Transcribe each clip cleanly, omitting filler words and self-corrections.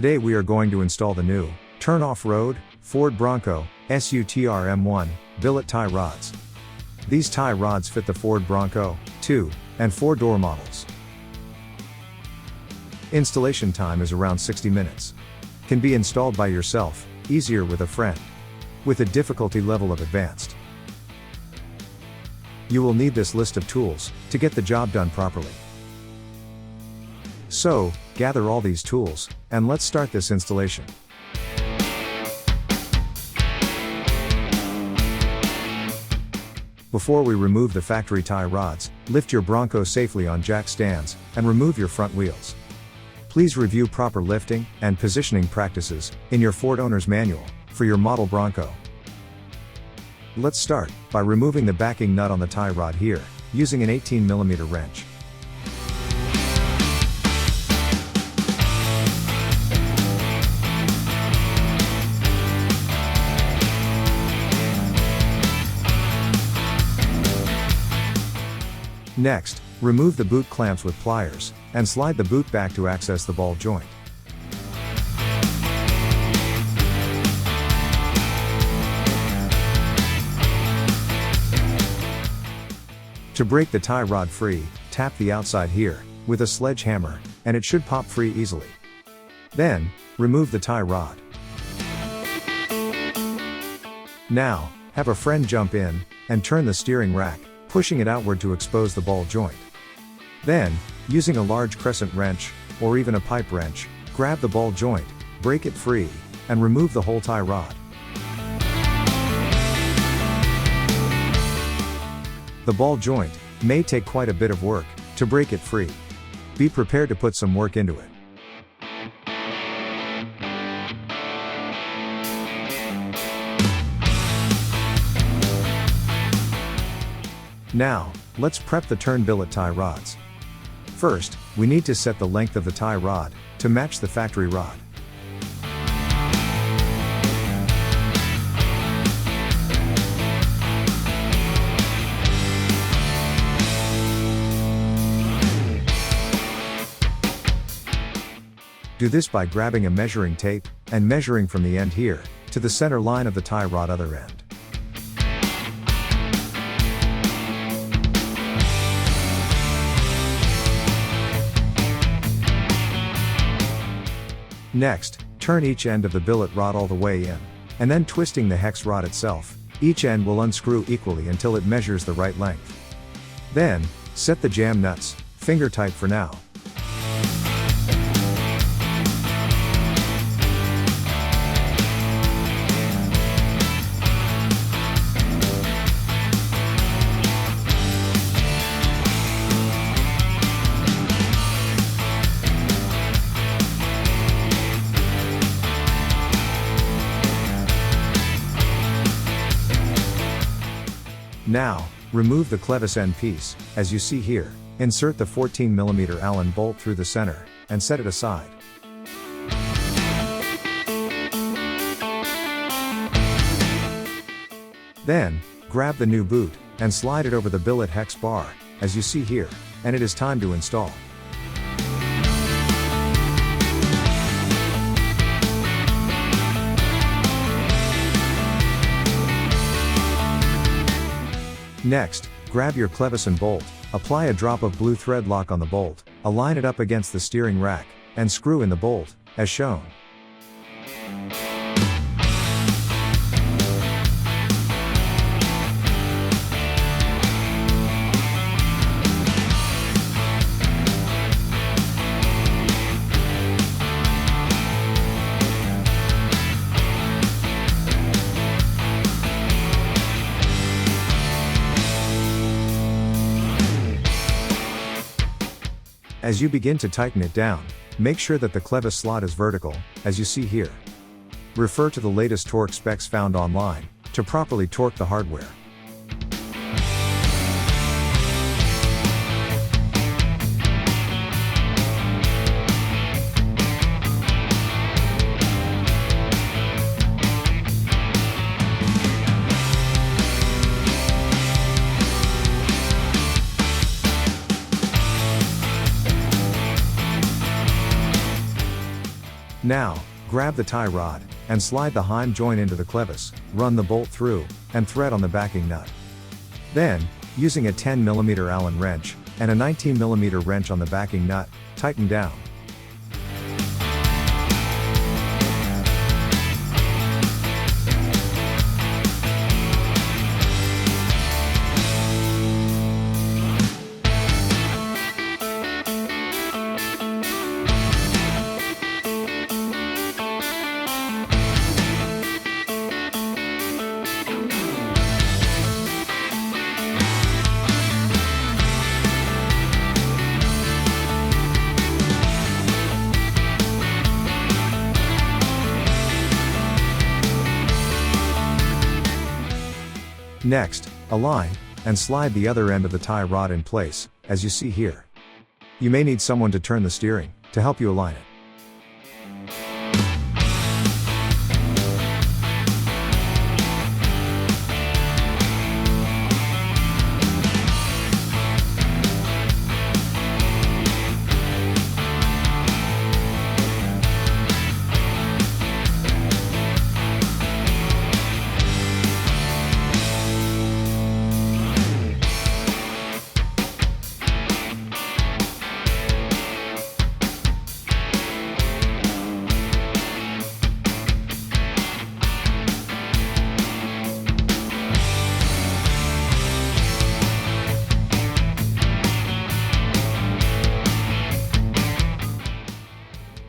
Today we are going to install the new Turn Offroad Ford Bronco SUTR M1 billet tie rods. These tie rods fit the Ford Bronco 2 and 4 door models. Installation time is around 60 minutes. Can be installed by yourself, easier with a friend. With a difficulty level of advanced. You will need this list of tools to get the job done properly. So, gather all these tools, and let's start this installation. Before we remove the factory tie rods, lift your Bronco safely on jack stands, and remove your front wheels. Please review proper lifting and positioning practices in your Ford Owner's Manual for your model Bronco. Let's start by removing the backing nut on the tie rod here, using an 18mm wrench. Next, remove the boot clamps with pliers, and slide the boot back to access the ball joint. To break the tie rod free, tap the outside here with a sledgehammer, and it should pop free easily. Then, remove the tie rod. Now, have a friend jump in and turn the steering rack, pushing it outward to expose the ball joint. Then, using a large crescent wrench, or even a pipe wrench, grab the ball joint, break it free, and remove the whole tie rod. The ball joint may take quite a bit of work to break it free. Be prepared to put some work into it. Now, let's prep the turn billet tie rods. First, we need to set the length of the tie rod to match the factory rod. Do this by grabbing a measuring tape and measuring from the end here to the center line of the tie rod other end. Next, turn each end of the billet rod all the way in, and then twisting the hex rod itself, each end will unscrew equally until it measures the right length. Then, set the jam nuts, finger tight for now. Now, remove the clevis end piece, as you see here. Insert the 14mm Allen bolt through the center, and set it aside. Then, grab the new boot, and slide it over the billet hex bar, as you see here, and it is time to install. Next, grab your clevis and bolt, apply a drop of blue thread lock on the bolt, align it up against the steering rack, and screw in the bolt, as shown. As you begin to tighten it down, make sure that the clevis slot is vertical, as you see here. Refer to the latest torque specs found online to properly torque the hardware. Now, grab the tie rod, and slide the Heim joint into the clevis, run the bolt through, and thread on the backing nut. Then, using a 10mm Allen wrench, and a 19mm wrench on the backing nut, tighten down. Next, align, and slide the other end of the tie rod in place, as you see here. You may need someone to turn the steering, to help you align it.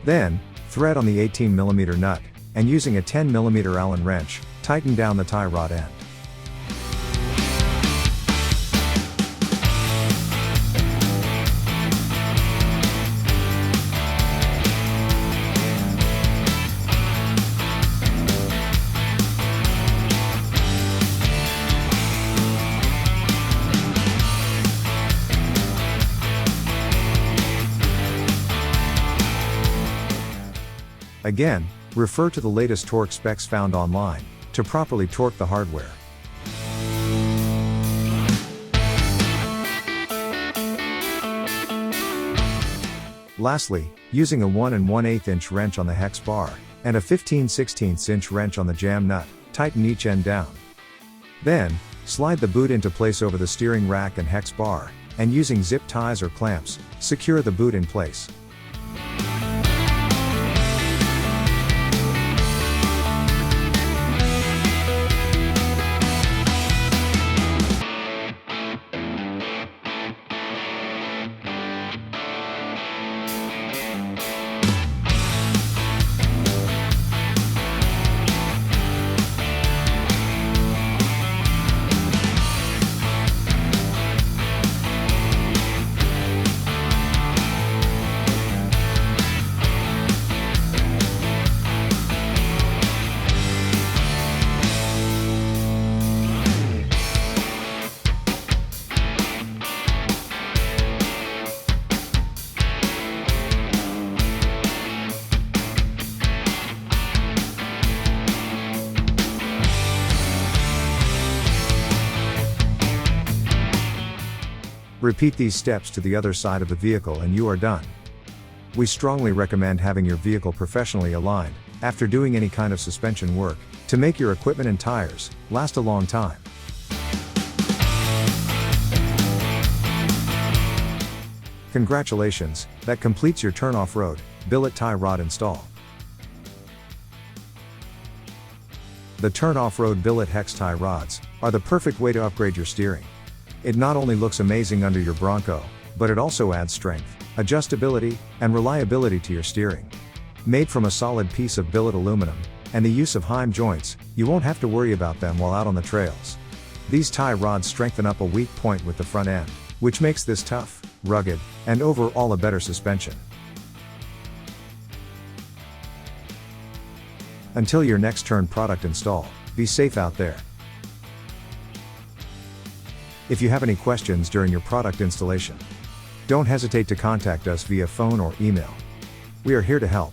Then, thread on the 18mm nut, and using a 10mm Allen wrench, tighten down the tie rod end. Again, refer to the latest torque specs found online, to properly torque the hardware. Lastly, using a 1 1/8 inch wrench on the hex bar, and a 15/16 inch wrench on the jam nut, tighten each end down. Then, slide the boot into place over the steering rack and hex bar, and using zip ties or clamps, secure the boot in place. Repeat these steps to the other side of the vehicle and you are done. We strongly recommend having your vehicle professionally aligned, after doing any kind of suspension work, to make your equipment and tires last a long time. Congratulations, that completes your Turn Off-Road billet tie rod install. The Turn Off-Road billet hex tie rods are the perfect way to upgrade your steering. It not only looks amazing under your Bronco, but it also adds strength, adjustability, and reliability to your steering. Made from a solid piece of billet aluminum, and the use of Heim joints, you won't have to worry about them while out on the trails. These tie rods strengthen up a weak point with the front end, which makes this tough, rugged, and overall a better suspension. Until your next Turn product install, be safe out there. If you have any questions during your product installation, don't hesitate to contact us via phone or email. We are here to help.